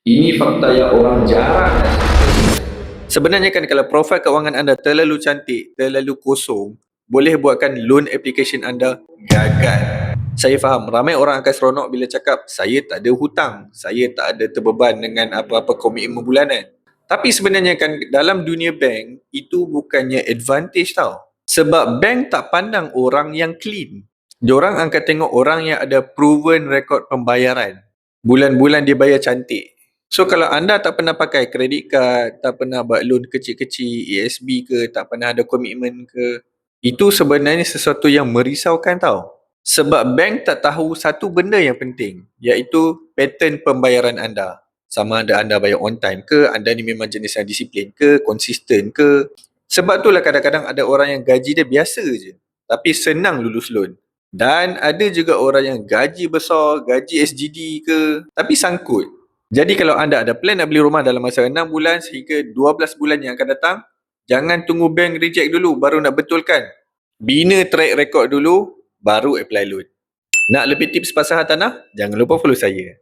Ini fakta yang orang jarang nak cerita. Sebenarnya kan kalau profil kewangan anda terlalu cantik, terlalu kosong, boleh buatkan loan application anda gagal. Saya faham, ramai orang akan seronok bila cakap, saya tak ada hutang, saya tak ada terbeban dengan apa-apa komitmen bulanan. Tapi sebenarnya kan dalam dunia bank, itu bukannya advantage tau. Sebab bank tak pandang orang yang clean. Diorang akan tengok orang yang ada proven record pembayaran. Bulan-bulan dia bayar cantik. So kalau anda tak pernah pakai credit card, tak pernah buat loan kecil-kecil, ASB ke, tak pernah ada komitmen ke, itu sebenarnya sesuatu yang merisaukan tau. Sebab bank tak tahu satu benda yang penting, iaitu pattern pembayaran anda. Sama ada anda bayar on time ke, anda ni memang jenis yang disiplin ke, konsisten ke. Sebab itulah kadang-kadang ada orang yang gaji dia biasa je, tapi senang lulus loan. Dan ada juga orang yang gaji besar, gaji SGD ke, tapi sangkut. Jadi kalau anda ada plan nak beli rumah dalam masa 6 bulan sehingga 12 bulan yang akan datang, jangan tunggu bank reject dulu baru nak betulkan. Bina track record dulu, baru apply loan. Nak lebih tips pasal tanah? Jangan lupa follow saya.